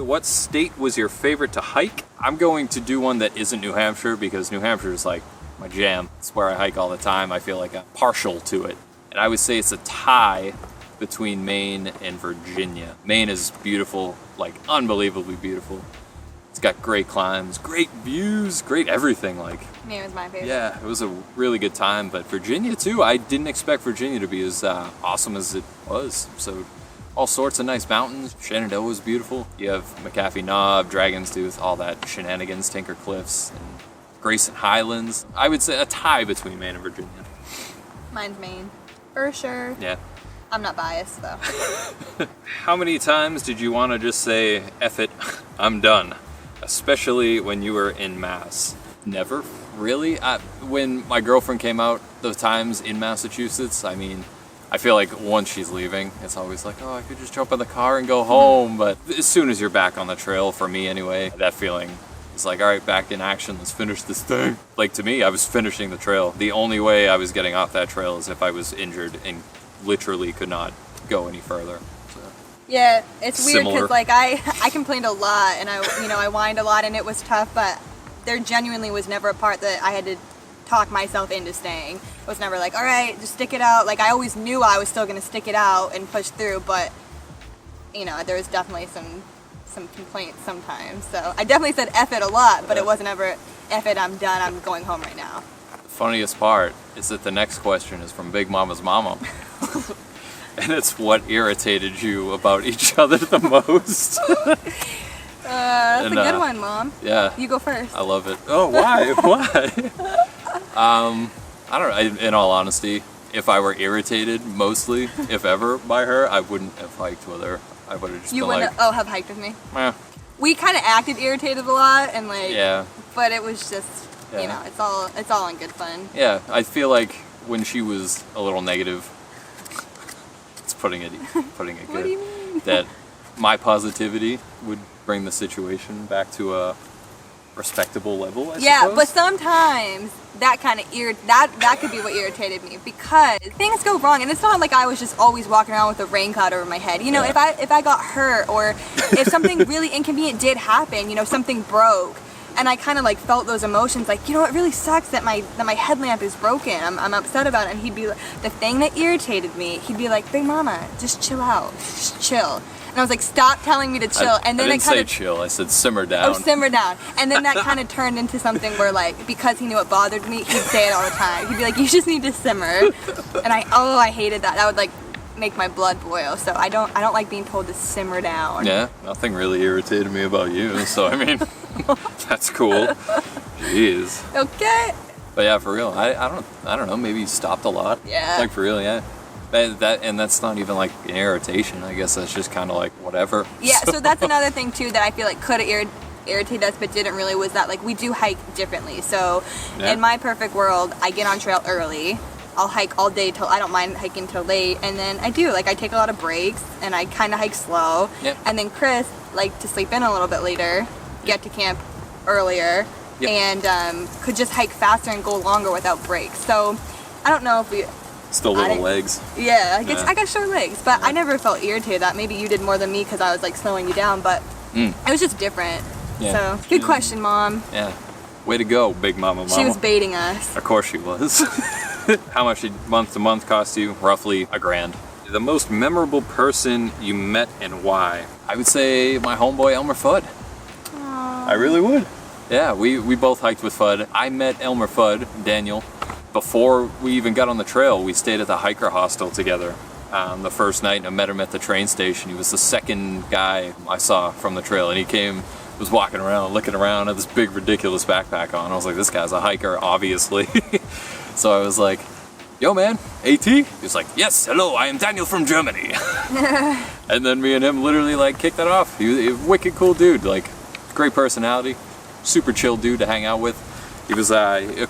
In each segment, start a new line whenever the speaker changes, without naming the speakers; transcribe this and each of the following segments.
what state was your favorite to hike? I'm going to do one that isn't New Hampshire because New Hampshire is like my jam. It's where I hike all the time. I feel like I'm partial to it. And I would say it's a tie between Maine and Virginia. Maine is beautiful, like unbelievably beautiful. It's got great climbs, great views, great everything. Like
Maine was my favorite.
Yeah, it was a really good time. But Virginia too, I didn't expect Virginia to be as awesome as it was. So all sorts of nice mountains. Shenandoah was beautiful. You have McAfee Knob, Dragon's Tooth, all that shenanigans, Tinker Cliffs, and Grayson Highlands. I would say a tie between Maine and Virginia.
Mine's Maine, for sure.
Yeah.
I'm not biased though.
How many times did you want to just say, F it, I'm done? Especially when you were in Mass. Never, really. When my girlfriend came out, the times in Massachusetts, I mean, I feel like once she's leaving, it's always like, oh, I could just jump in the car and go home. But as soon as you're back on the trail, for me anyway, that feeling is like, all right, back in action, let's finish this thing. Like to me, I was finishing the trail. The only way I was getting off that trail is if I was injured and literally could not go any further. So.
Yeah, it's weird
Similar.
because like I complained a lot and I whined a lot and it was tough, but there genuinely was never a part that I had to talk myself into staying. It was never like, all right, just stick it out. Like I always knew I was still going to stick it out and push through, but you know, there was definitely some complaints sometimes. So I definitely said F it a lot, but it wasn't ever F it, I'm done, I'm going home right now.
The funniest part is that the next question is from Big Mama's mama. And it's what irritated you about each other the most.
That's a good one, Mom.
Yeah.
You go first.
I love it. Oh, why? Why? I don't know. In all honesty, if I were irritated, mostly, if ever, by her, I wouldn't have hiked with her. I would have just
You
been
wouldn't
like,
have hiked with me?
eh.
We kind of acted irritated a lot and like,
Yeah.
but it was just,
Yeah.
you know, it's all in good fun.
Yeah, I feel like when she was a little negative, it's putting it good.
What do you mean?
That my positivity would bring the situation back to a respectable level, I
Yeah,
suppose.
but sometimes that kind of that could be what irritated me because things go wrong, and it's not like I was just always walking around with a rain cloud over my head. You know,
Yeah.
if I got hurt or if something really inconvenient did happen, you know, something broke, and I kind of like felt those emotions, like, you know, it really sucks that my headlamp is broken. I'm upset about it, and he'd be like, the thing that irritated me, he'd be like, Big Mama, just chill out, just chill. And I was like, stop telling me to chill. And then
I didn't
it kind
say
of
chill. I said simmer down.
Oh, simmer down. And then that kind of turned into something where, like, because he knew it bothered me, he'd say it all the time. He'd be like, you just need to simmer. And I hated that. That would, like, make my blood boil. So I don't like being told to simmer down.
Yeah, nothing really irritated me about you. So, I mean, that's cool. Jeez.
Okay.
But yeah, for real, I don't know. Maybe you stopped a lot.
Yeah.
Like for real, yeah. And that's not even like an irritation. I guess that's just kind of like whatever.
Yeah, so that's another thing, too, that I feel like could have irritated us but didn't really, was that, like, we do hike differently. So
Yeah.
in my perfect world, I get on trail early. I'll hike all day till I don't mind hiking till late, and then I take a lot of breaks and I kind of hike slow.
Yep.
And then Chris liked to sleep in a little bit later, get to camp earlier,
Yep.
and could just hike faster and go longer without breaks. So I don't know if we.
Still
I
little
didn't-
legs.
Yeah,
Yeah.
I got short legs, but I never felt irritated that maybe you did more than me because I was like slowing you down, but it was just different.
Yeah.
So good question, Mom.
Yeah. Way to go, Big Mama.
She was baiting us.
Of course she was. How much did month to month cost you? Roughly $1,000. The most memorable person you met and why? I would say my homeboy Elmer Fudd. I really would. Yeah, we both hiked with Fudd. I met Elmer Fudd, Daniel, before we even got on the trail. We stayed at the hiker hostel together the first night, and I met him at the train station. He was the second guy I saw from the trail, and he was walking around, looking around, had this big ridiculous backpack on. I was like, this guy's a hiker, obviously. So I was like, yo man, AT? He was like, yes, hello, I am Daniel from Germany. And then me and him literally like kicked it off. He was a wicked cool dude, like great personality, super chill dude to hang out with. He was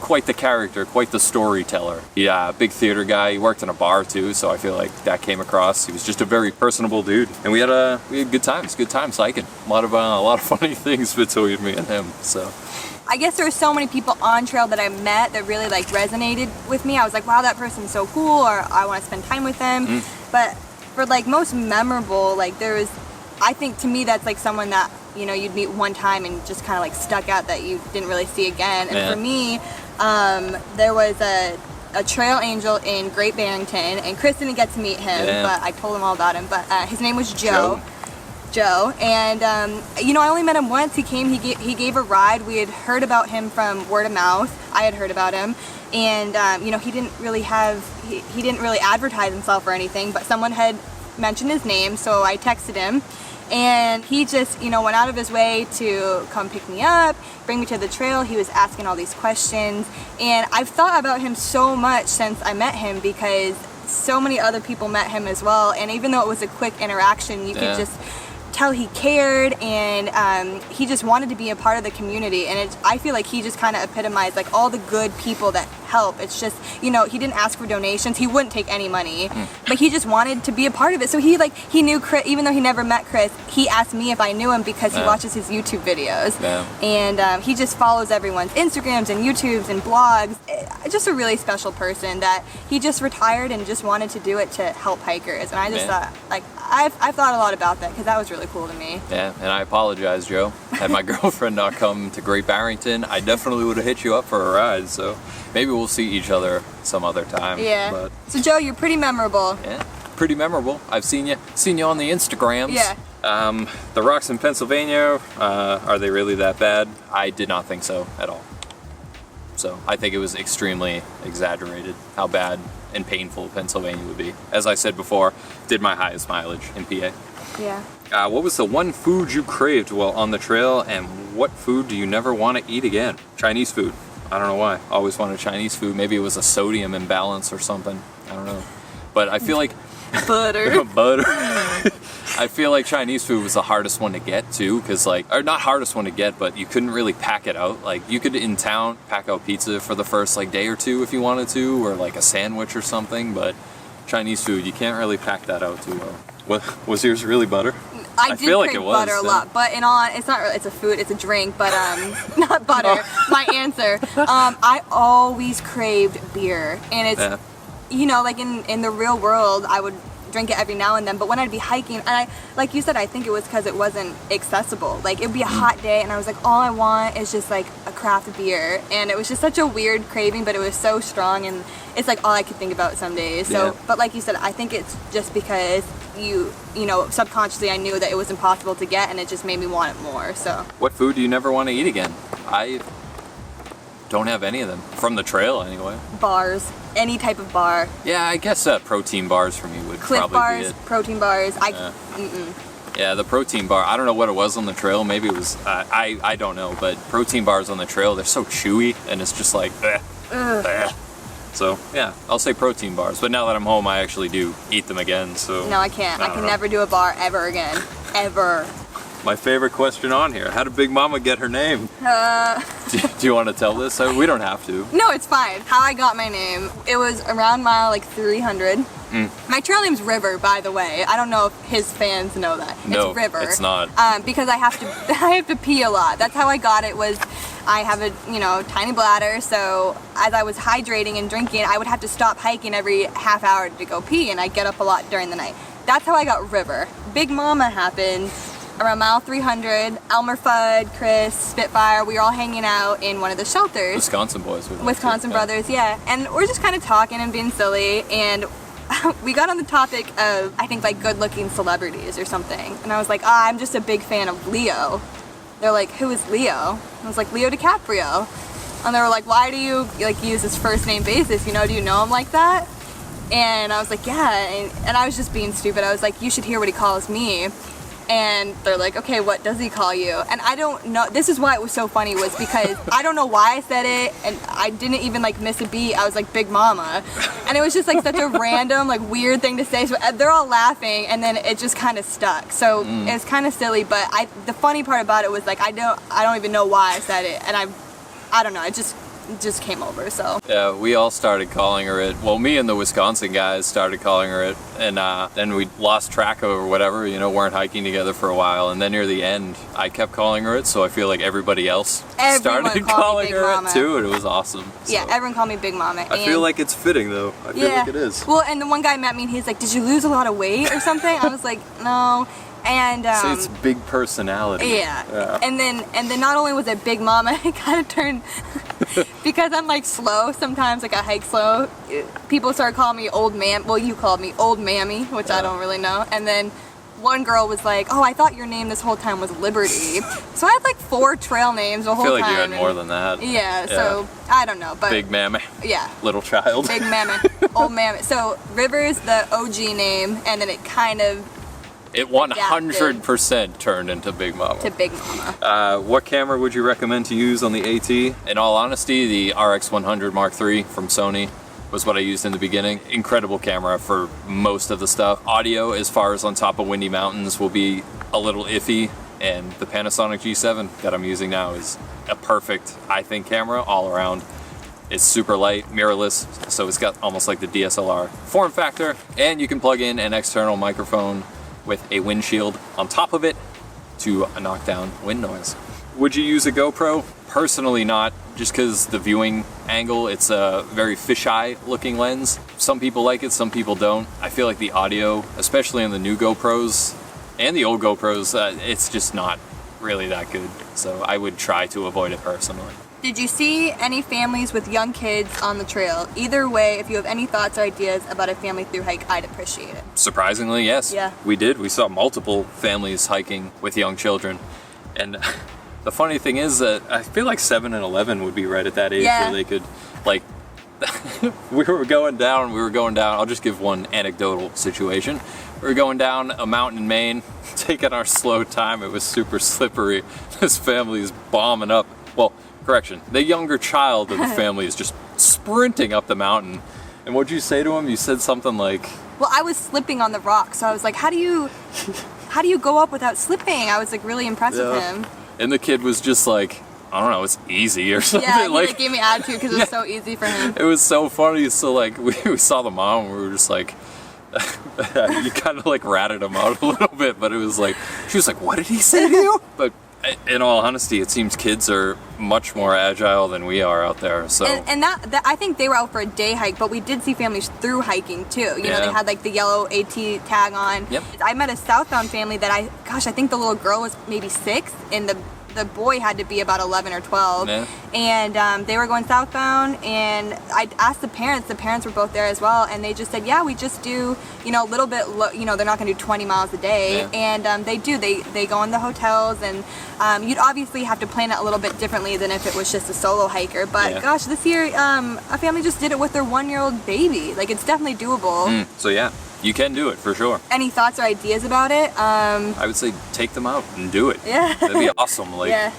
quite the character, quite the storyteller. He big theater guy. He worked in a bar too, so I feel like that came across. He was just a very personable dude, and we had good times hiking. A lot of funny things between me and him. So.
I guess there were so many people on trail that I met that really like resonated with me. I was like, wow, that person's so cool, or I want to spend time with them. But for like most memorable, like I think to me that's like someone that you'd meet one time and just kind of like stuck out that you didn't really see again. And
Yeah.
for me, there was a trail angel in Great Barrington, and Chris didn't get to meet him,
Yeah.
but I told him all about him. But his name was Joe. And I only met him once. He came, he gave a ride. We had heard about him from word of mouth. I had heard about him, and he didn't really advertise himself or anything, but someone had mentioned his name, so I texted him, and he just went out of his way to come pick me up, bring me to the trail. He was asking all these questions, and I've thought about him so much since I met him, because so many other people met him as well, and even though it was a quick interaction, you could just tell he cared, and he just wanted to be a part of the community. And I feel like he just kind of epitomized like all the good people that help. It's just, he didn't ask for donations, he wouldn't take any money, but he just wanted to be a part of it. So he knew Chris, even though he never met Chris. He asked me if I knew him because he watches his YouTube videos, and he just follows everyone's Instagrams and YouTubes and blogs. Just a really special person that he just retired and just wanted to do it to help hikers. And I just thought, like, I've thought a lot about that, because that was really cool to me.
Yeah, and I apologize, Joe. Had my girlfriend not come to Great Barrington, I definitely would have hit you up for a ride. So maybe we'll see each other some other time.
Yeah.
But,
so Joe, you're pretty memorable.
yeah, pretty memorable. I've seen you on the Instagrams.
Yeah.
The rocks in Pennsylvania, are they really that bad? I did not think so at all. So I think it was extremely exaggerated how bad and painful Pennsylvania would be. As I said before, did my highest mileage in PA.
Yeah.
What was the one food you craved while on the trail, and what food do you never want to eat again? Chinese food. I don't know why. Always wanted Chinese food. Maybe it was a sodium imbalance or something. I don't know. But I feel like
Butter.
butter. I feel like Chinese food was the hardest one to get too, because or not hardest one to get, but you couldn't really pack it out. Like, you could in town pack out pizza for the first day or two if you wanted to, or like a sandwich or something, but Chinese food, you can't really pack that out too well. What was yours, really butter?
I did
feel like
crave
it was,
butter a lot, but it's not really, it's a food, it's a drink, but not butter. My answer. I always craved beer, and it's like in the real world, I would drink it every now and then, but when I'd be hiking, and like you said, I think it was because it wasn't accessible. Like, it'd be a hot day, and I was like, all I want is just like a craft beer, and it was just such a weird craving, but it was so strong, and it's like all I could think about some days. So, but like you said, I think it's just because subconsciously I knew that it was impossible to get, and it just made me want it more. So,
what food do you never want to eat again? I don't have any of them from the trail anyway.
Bars, any type of bar.
Yeah, I guess protein bars for me would
Cliff
probably
bars,
be it.
protein bars.
Yeah, the protein bar. I don't know what it was on the trail. Maybe it was I don't know, but protein bars on the trail, they're so chewy, and it's just like bleh. So yeah, I'll say protein bars. But now that I'm home, I actually do eat them again. So
No, I can't. I can never do a bar ever again. Ever.
My favorite question on here: how did Big Mama get her name? Do you want to tell this? We don't have to.
No, it's fine. How I got my name, it was around mile 300. My trail name's River, by the way. I don't know if his fans know that.
No,
it's River.
it's not.
Because I have to pee a lot. That's how I got it. Was I have a tiny bladder, so as I was hydrating and drinking, I would have to stop hiking every half hour to go pee, and I get up a lot during the night. That's how I got River. Big Mama happened around mile 300. Elmer Fudd, Chris, Spitfire, we were all hanging out in one of the shelters.
Wisconsin boys.
Wisconsin brothers, yeah. And we're just kind of talking and being silly, and we got on the topic of, I think, good-looking celebrities or something. And I was like, I'm just a big fan of Leo. They're like, who is Leo? I was like, Leo DiCaprio. And they were like, why do you use his first name basis? Do you know him like that? And I was like, yeah. And I was just being stupid. I was like, you should hear what he calls me. And they're like, okay, what does he call you? And I don't know. This is why it was so funny, was because I don't know why I said it, and I didn't even miss a beat. I was like, Big Mama. And it was just such a random, weird thing to say. So they're all laughing, and then it just kind of stuck. So it's kind of silly, but the funny part about it was I don't even know why I said it. And I don't know. It just just came over. So
yeah, we all started calling her it. Well, me and the Wisconsin guys started calling her it, and then we lost track of her or whatever, you know, weren't hiking together for a while, and then near the end, I kept calling her it, so I feel like everybody else started calling her it too, and it was awesome. So.
Yeah, everyone called me Big Mama.
I feel like it's fitting though. I feel like it is.
Well, and the one guy met me and he's like, "Did you lose a lot of weight or something?" I was like, "No." And
so it's big personality.
Yeah. And then not only was it Big Mama, it kind of turned because I'm like slow sometimes, like I hike slow. People started calling me Old Man. Well, you called me Old Mammy, which I don't really know. And then one girl was like, "Oh, I thought your name this whole time was Liberty." So I had like 4 trail names the whole time.
I feel like you had more than that.
Yeah. So I don't know, but
Big Mammy.
Yeah.
Little child.
Big Mammy. Old Mammy. So River's the OG name, and then it kind of.
It 100% turned into Big Mama.
To Big Mama.
What camera would you recommend to use on the AT? In all honesty, the RX100 Mark III from Sony was what I used in the beginning. Incredible camera for most of the stuff. Audio, as far as on top of windy mountains, will be a little iffy, and the Panasonic G7 that I'm using now is a perfect, I think, camera all around. It's super light, mirrorless, so it's got almost like the DSLR form factor, and you can plug in an external microphone with a windshield on top of it to knock down wind noise. Would you use a GoPro? Personally not, just because the viewing angle, it's a very fisheye looking lens. Some people like it, some people don't. I feel like the audio, especially on the new GoPros and the old GoPros, it's just not really that good. So I would try to avoid it personally.
Did you see any families with young kids on the trail? Either way, if you have any thoughts or ideas about a family through hike, I'd appreciate it.
Surprisingly, yes.
Yeah.
We did. We saw multiple families hiking with young children. And the funny thing is that I feel like 7 and 11 would be right at that age where they could, like, we were going down, I'll just give one anecdotal situation. We were going down a mountain in Maine, taking our slow time. It was super slippery. This family is bombing up. Well, correction, the younger child of the family is just sprinting up the mountain. And what'd you say to him? You said something like...
Well, I was slipping on the rocks, so I was like, how do you go up without slipping? I was like really impressed with him.
And the kid was just like, I don't know, it's easy or something.
Yeah, he like gave me attitude because it was so easy for him.
It was so funny. So like we saw the mom and we were just like, you kind of like ratted him out a little bit, but it was like, she was like, what did he say to you? But in all honesty, it seems kids are much more agile than we are out there. So
and that I think they were out for a day hike, but we did see families through hiking too. You know, they had like the yellow AT tag on.
Yep.
I met a southbound family that I think the little girl was maybe 6 and the boy had to be about 11 or 12.
Yeah.
And they were going southbound, and I asked the parents were both there as well, and they just said, yeah, we just do, you know, a little bit, you know, they're not going to do 20 miles a day.
Yeah.
And they go in the hotels, and you'd obviously have to plan it a little bit differently than if it was just a solo hiker. But gosh, this year a family just did it with their 1-year-old baby. Like, it's definitely doable.
So yeah, you can do it for sure.
Any thoughts or ideas about it?
I would say take them out and do it.
Yeah.
That'd be awesome. Like,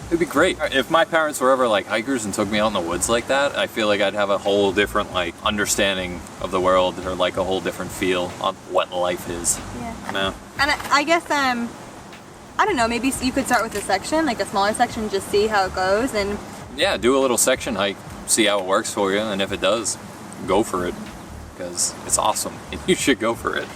it'd be great. If my parents were ever like hikers and took me out in the woods like that, I feel like I'd have a whole different like understanding of the world, or like a whole different feel on what life is.
Yeah.
No.
And I guess I don't know, maybe you could start with a section, like a smaller section, just see how it goes, and
yeah, do a little section hike, see how it works for you, and if it does, go for it, because it's awesome and you should go for it.